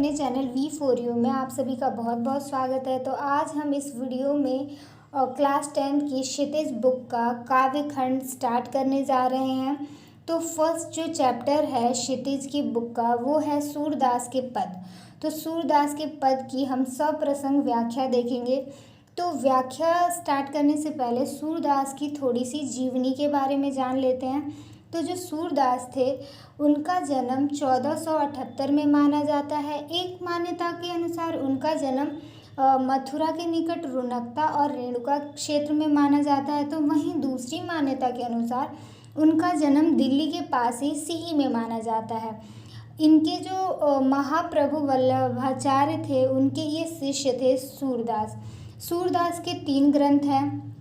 अपने channel V4U में आप सभी का बहुत बहुत स्वागत है। तो आज हम इस वीडियो में क्लास 10 की क्षितिज बुक का काव्य खंड स्टार्ट करने जा रहे हैं। तो फर्स्ट जो चैप्टर है क्षितिज की बुक का वो है सूरदास के पद। तो सूरदास के पद की हम सप्रसंग व्याख्या देखेंगे। तो व्याख्या स्टार्ट करने से पहले सूरदास की थोड़ी सी जीवनी के बारे में जान लेते हैं। तो जो सूरदास थे उनका जन्म 1478 में माना जाता है। एक मान्यता के अनुसार उनका जन्म मथुरा के निकट रुनकता और रेणुका क्षेत्र में माना जाता है। तो वहीं दूसरी मान्यता के अनुसार उनका जन्म दिल्ली के पास ही सिही में माना जाता है। इनके जो महाप्रभु वल्लभाचार्य थे उनके ये शिष्य थे सूरदास। सूरदास के 3 ग्रंथ हैं,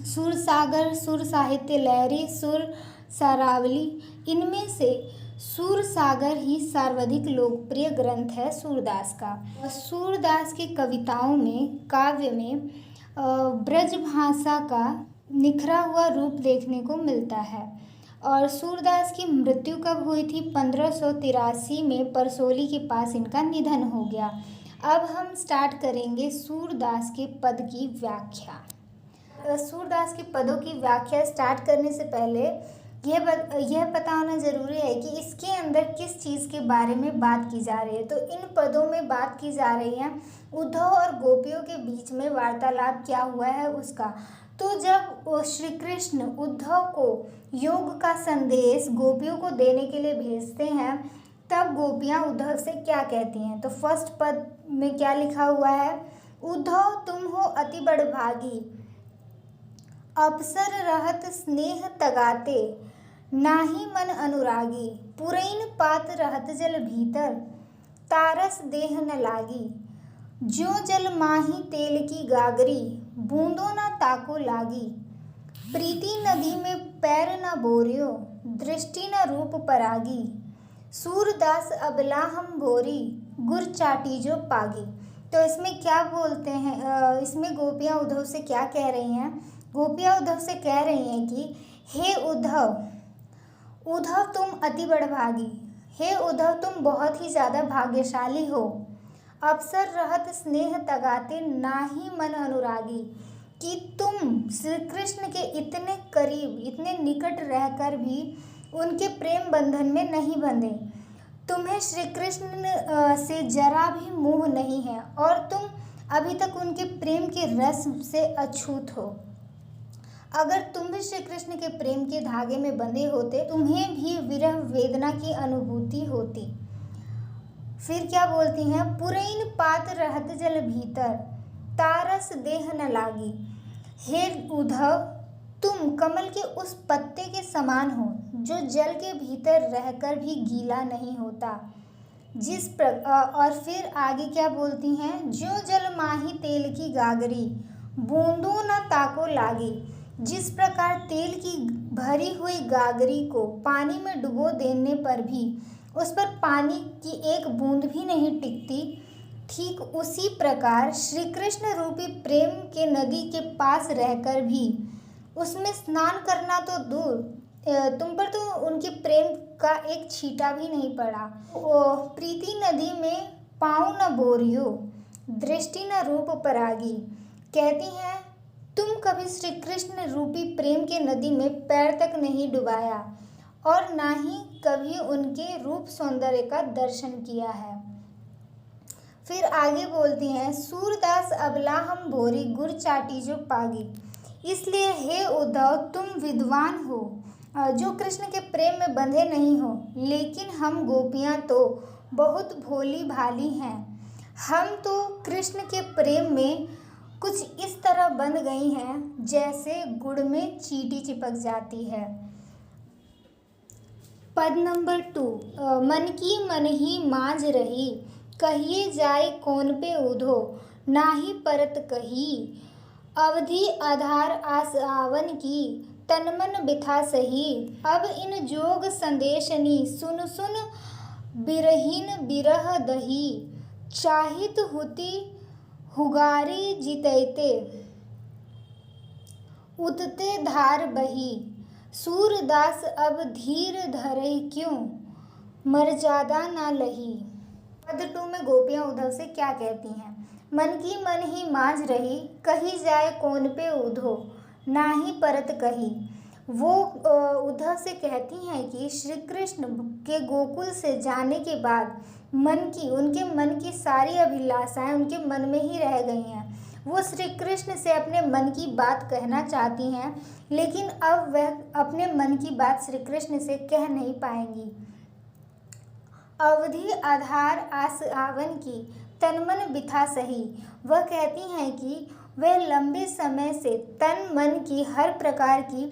सुरसागर, सुर साहित्य लहरी, सुर सारावली। इनमें से सुरसागर ही सर्वाधिक लोकप्रिय ग्रंथ है सूरदास का। सूरदास की कविताओं में काव्य में ब्रज भाषा का निखरा हुआ रूप देखने को मिलता है। और सूरदास की मृत्यु कब हुई थी? 1583 में परसोली के पास इनका निधन हो गया। अब हम स्टार्ट करेंगे सूरदास के पद की व्याख्या। सूरदास के पदों की व्याख्या स्टार्ट करने से पहले यह पता होना ज़रूरी है कि इसके अंदर किस चीज़ के बारे में बात की जा रही है। तो इन पदों में बात की जा रही है उद्धव और गोपियों के बीच में वार्तालाप क्या हुआ है उसका। तो जब श्री कृष्ण उद्धव को योग का संदेश गोपियों को देने के लिए भेजते हैं तब गोपियाँ उद्धव से क्या कहती हैं। तो फर्स्ट पद में क्या लिखा हुआ है? उद्धव तुम हो अति बड़भागी, अवसर रहत स्नेह तगाते, नाही मन अनुरागी, पुरैन पात रहत जल भीतर, तारस देह न लागी, ज्यों जल माही तेल की गागरी, बूंदों न ताको लागी, प्रीति नदी में पैर न बोरियो, दृष्टि न रूप परागी, सूरदास अबला हम बोरी, गुर चाटी जो पागी। तो इसमें क्या बोलते हैं? इसमें गोपियाँ उद्धव से क्या कह रही हैं? गोपियाँ उद्धव से कह रही हैं कि हे उद्धव, उद्धव तुम अति बड़भागी, हे उद्धव तुम बहुत ही ज़्यादा भाग्यशाली हो। अवसर रहत स्नेह तगाते, नाही मन अनुरागी, कि तुम श्री कृष्ण के इतने करीब, इतने निकट रहकर भी उनके प्रेम बंधन में नहीं बंधे। तुम्हें श्री कृष्ण से जरा भी मोह नहीं है और तुम अभी तक उनके प्रेम के रस से अछूत हो। अगर तुम भी श्री कृष्ण के प्रेम के धागे में बंधे होते तुम्हें भी विरह वेदना की अनुभूति होती। फिर क्या बोलती हैं? पुरैन पात रहत जल भीतर, तारस देह न लागी। हे उद्धव, तुम कमल के उस पत्ते के समान हो जो जल के भीतर रहकर भी गीला नहीं होता। और फिर आगे क्या बोलती हैं? ज्यों जल माही तेल की गागरी, बूंदों न ताको लागी। जिस प्रकार तेल की भरी हुई गागरी को पानी में डुबो देने पर भी उस पर पानी की एक बूंद भी नहीं टिकती, ठीक उसी प्रकार श्री कृष्ण रूपी प्रेम के नदी के पास रहकर भी उसमें स्नान करना तो दूर, तुम पर तो उनके प्रेम का एक छींटा भी नहीं पड़ा। प्रीति नदी में पाँव न बोरियो, दृष्टि न रूप परागी। कहती हैं तुम कभी श्री कृष्ण रूपी प्रेम के नदी में पैर तक नहीं डुबाया और ना ही कभी उनके रूप सौंदर्य का दर्शन किया है। फिर आगे बोलती हैं सूरदास अबला हम भोरी, गुर चाटी जो पागी। इसलिए हे उद्धव, तुम विद्वान हो जो कृष्ण के प्रेम में बंधे नहीं हो, लेकिन हम गोपियाँ तो बहुत भोली भाली हैं। हम तो कृष्ण के प्रेम में कुछ इस तरह बंध गई हैं जैसे गुड़ में चींटी चिपक जाती है। पद नंबर 2, मन की मन ही मांझ रही, कहिए जाए कौन पे उधो, नाही परत कही, अवधि आधार आसावन की, तन मन बिथा सही, अब इन जोग संदेशनी, सुन सुन बिरहीन बिरह दही, चाहित हुति हुगारी जितैते, उतते धार बही, सूरदास अब धीर धरई क्यों, मर्यादा ना लही। पद 2 में गोपियाँ उद्धव से क्या कहती हैं? मन की मन ही मांझ रही, कही जाए कौन पे उधो, नाही परत कही। वो उद्धव से कहती हैं कि श्री कृष्ण के गोकुल से जाने के बाद उनके मन की सारी अभिलाषाएं उनके मन में ही रह गई हैं। वो श्री कृष्ण से अपने मन की बात कहना चाहती हैं, लेकिन अब वह अपने मन की बात श्री कृष्ण से कह नहीं पाएंगी। अवधि आधार आस आवन की, तन मन बिथा सही। वह कहती हैं कि वह लंबे समय से तन मन की हर प्रकार की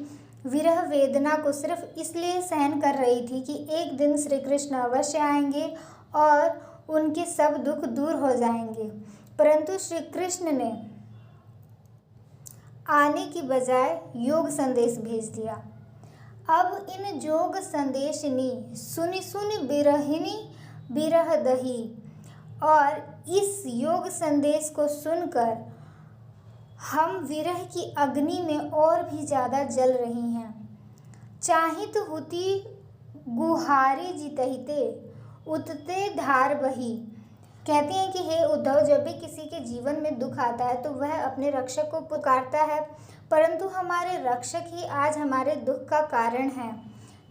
विरह वेदना को सिर्फ इसलिए सहन कर रही थी कि एक दिन श्री कृष्ण अवश्य आएंगे और उनके सब दुख दूर हो जाएंगे। परंतु श्री कृष्ण ने आने की बजाय योग संदेश भेज दिया। अब इन जोग संदेशनी सुनि सुनि बिरहिनी बिरह दही। और इस योग संदेश को सुनकर हम विरह की अग्नि में और भी ज़्यादा जल रही हैं। चाहित हुती गुहारी जितहिते, उतते धार बही। कहते हैं कि हे उद्धव, जब भी किसी के जीवन में दुख आता है तो वह अपने रक्षक को पुकारता है, परंतु हमारे रक्षक ही आज हमारे दुख का कारण है।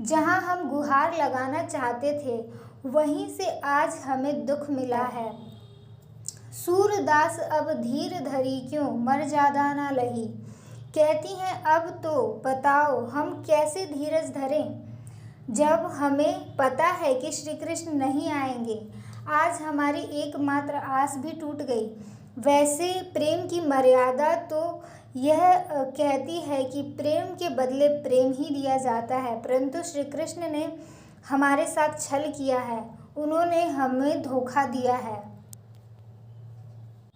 जहाँ हम गुहार लगाना चाहते थे वहीं से आज हमें दुख मिला है। सूरदास अब धीर धरी क्यों, मर ज्यादा ना लही। कहती हैं अब तो बताओ हम कैसे धीरज धरें, जब हमें पता है कि श्री कृष्ण नहीं आएंगे। आज हमारी एकमात्र आस भी टूट गई। वैसे प्रेम की मर्यादा तो यह कहती है कि प्रेम के बदले प्रेम ही दिया जाता है, परंतु श्री कृष्ण ने हमारे साथ छल किया है, उन्होंने हमें धोखा दिया है।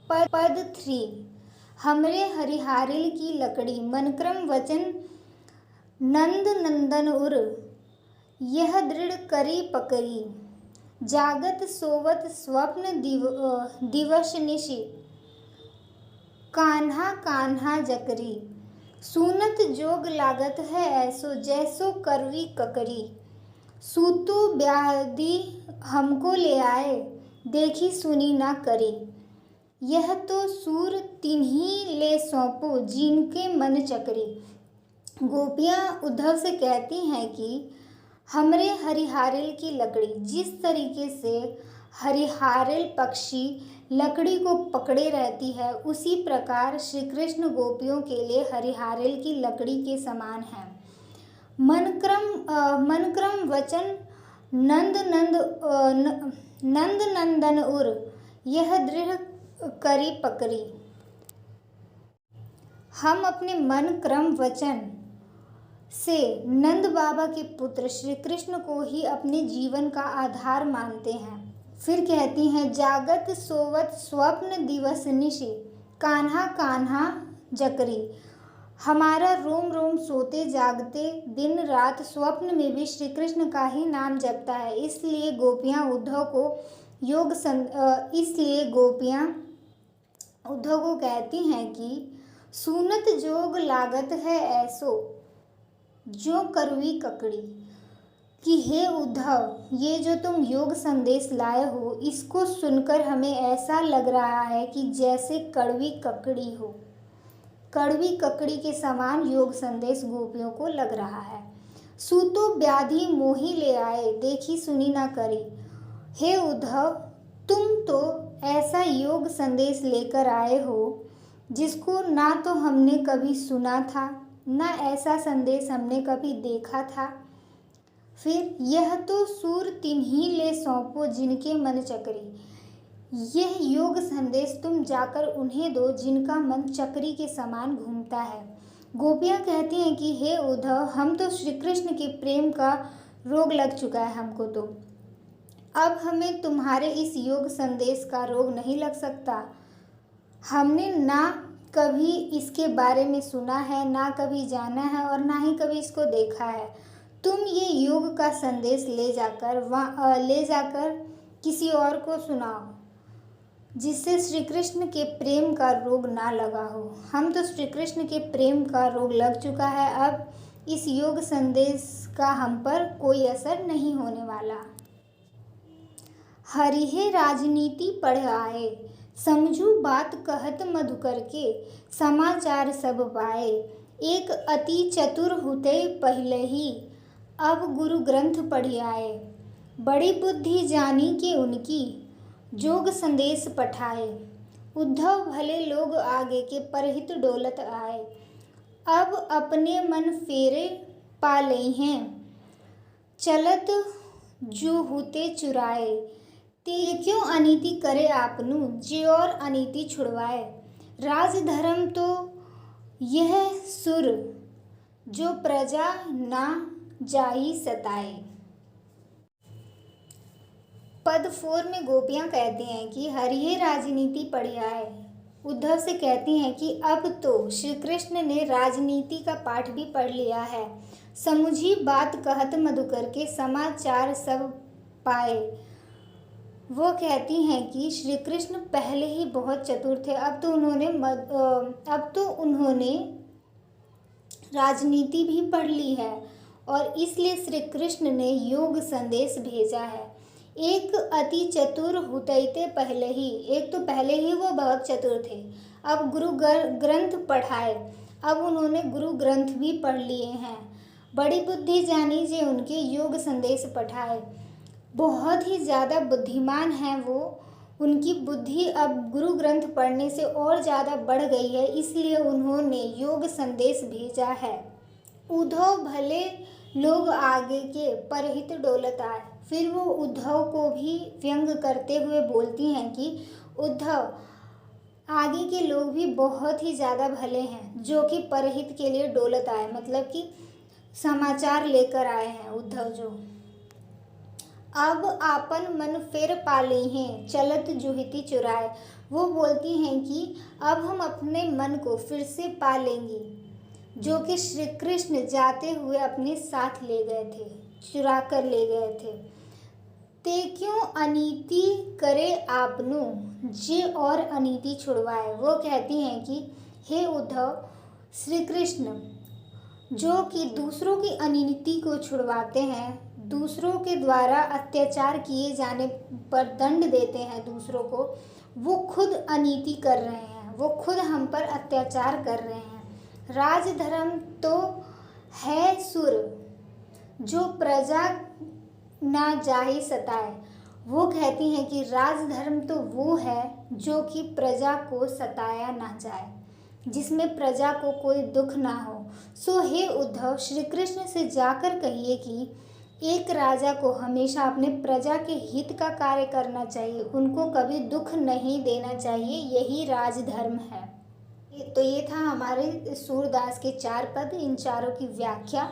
पद 3, हमरे हरिहारिल की लकड़ी, मनक्रम वचन नंद नंदन उर, यह दृढ़ करी पकड़ी। जागत सोवत स्वप्न दिवस निशि, कान्हा कान्हा जकरी। सुनत जोग लागत है ऐसो, जैसो करवी ककरी। सूतु ब्याधि हमको ले आए, देखी सुनी ना करी। यह तो सूर तिन्हीं ले सौंपो, जिनके मन चकरी। गोपियाँ उद्धव से कहती हैं कि हमरे हरिहारिल की लकड़ी, जिस तरीके से हरिहारिल पक्षी लकड़ी को पकड़े रहती है, उसी प्रकार श्री कृष्ण गोपियों के लिए हरिहारिल की लकड़ी के समान है। मनक्रम वचन नंद नंदन उर, यह दृढ़ करी पकड़ी। हम अपने मन क्रम वचन से नंद बाबा के पुत्र श्री कृष्ण को ही अपने जीवन का आधार मानते हैं। फिर कहती हैं जागत सोवत स्वप्न दिवस निशि, कान्हा कान्हा जकरी। हमारा रोम रोम सोते जागते दिन रात स्वप्न में भी श्री कृष्ण का ही नाम जपता है। इसलिए गोपियाँ उद्धव को कहती हैं कि सुनत जोग लागत है ऐसो, जो करवी ककड़ी। कि हे उद्धव, ये जो तुम योग संदेश लाए हो, इसको सुनकर हमें ऐसा लग रहा है कि जैसे कड़वी ककड़ी हो। कड़वी ककड़ी के समान योग संदेश गोपियों को लग रहा है। सूतो व्याधि मोही ले आए, देखी सुनी ना करी। हे उद्धव, तुम तो ऐसा योग संदेश लेकर आए हो जिसको ना तो हमने कभी सुना था, ना ऐसा संदेश हमने कभी देखा था। फिर यह तो सूर तिन्हीं ले सौंपो, जिनके मन चकरी। यह योग संदेश तुम जाकर उन्हें दो जिनका मन चक्री के समान घूमता है। गोपियाँ कहती हैं कि हे उद्धव, हम तो श्री कृष्ण के प्रेम का रोग लग चुका है हमको, तो अब हमें तुम्हारे इस योग संदेश का रोग नहीं लग सकता। हमने ना कभी इसके बारे में सुना है, ना कभी जाना है और ना ही कभी इसको देखा है। तुम ये योग का संदेश ले जाकर किसी और को सुनाओ, जिससे श्री कृष्ण के प्रेम का रोग ना लगा हो। हम तो श्री कृष्ण के प्रेम का रोग लग चुका है, अब इस योग संदेश का हम पर कोई असर नहीं होने वाला। हरिहे राजनीति पढ़ आए, समझू बात कहत मधुकर के, समाचार सब पाए। एक अति चतुर हुते पहले ही, अब गुरु ग्रंथ पढ़ आए। बड़ी बुद्धि जानी के उनकी, जोग संदेश पठाए। उद्धव भले लोग आगे के, परहित डोलत आए। अब अपने मन फेरे पा लई हैं, चलत जो हुते चुराए। ते क्यों अनीति करे आपनु, जे और अनीति छुड़वाए। राज धर्म तो यह सुर, जो प्रजा ना जाहि सताए। पद 4 में गोपियाँ कहती हैं कि हरिहे राजनीति पढ़ आए। उद्धव से कहती हैं कि अब तो श्री कृष्ण ने राजनीति का पाठ भी पढ़ लिया है। समझी बात कहत मधुकर के, समाचार सब पाए। वो कहती हैं कि श्री कृष्ण पहले ही बहुत चतुर थे, अब तो उन्होंने राजनीति भी पढ़ ली है और इसलिए श्री कृष्ण ने योग संदेश भेजा है। एक अति चतुर हुतैते पहले ही, एक तो पहले ही वो बहुत चतुर थे, अब गुरु ग्रंथ पढ़ाए, अब उन्होंने गुरु ग्रंथ भी पढ़ लिए हैं। बड़ी बुद्धि जानी जे उनके, योग संदेश पठाए। बहुत ही ज़्यादा बुद्धिमान हैं वो, उनकी बुद्धि अब गुरु ग्रंथ पढ़ने से और ज़्यादा बढ़ गई है, इसलिए उन्होंने योग संदेश भेजा है। उद्धव भले लोग आगे के, परहित डोलत आए। फिर वो उद्धव को भी व्यंग करते हुए बोलती हैं कि उद्धव, आगे के लोग भी बहुत ही ज़्यादा भले हैं, जो कि परहित के लिए डोलत आए, मतलब कि समाचार लेकर आए हैं उद्धव जो। अब आपन मन फिर पा ली हैं, चलत जुहिती चुराए। वो बोलती हैं कि अब हम अपने मन को फिर से पा लेंगी, जो कि श्री कृष्ण जाते हुए अपने साथ ले गए थे, चुरा कर ले गए थे। ते क्यों अनीति करे आपनु, जे और अनीति छुड़वाए। वो कहती हैं कि हे उद्धव, श्री कृष्ण जो कि दूसरों की अनीति को छुड़वाते हैं, दूसरों के द्वारा अत्याचार किए जाने पर दंड देते हैं दूसरों को, वो खुद अनीति कर रहे हैं, वो खुद हम पर अत्याचार कर रहे हैं। राजधर्म तो है सुर, जो प्रजा ना जाहि सताए। वो कहती हैं कि राजधर्म तो वो है जो कि प्रजा को सताया ना जाए, जिसमें प्रजा को कोई दुख ना हो। सो हे उद्धव, श्री कृष्ण से जाकर कहिए कि एक राजा को हमेशा अपने प्रजा के हित का कार्य करना चाहिए, उनको कभी दुख नहीं देना चाहिए, यही राजधर्म है। तो ये था हमारे सूरदास के 4 पद, इन चारों की व्याख्या।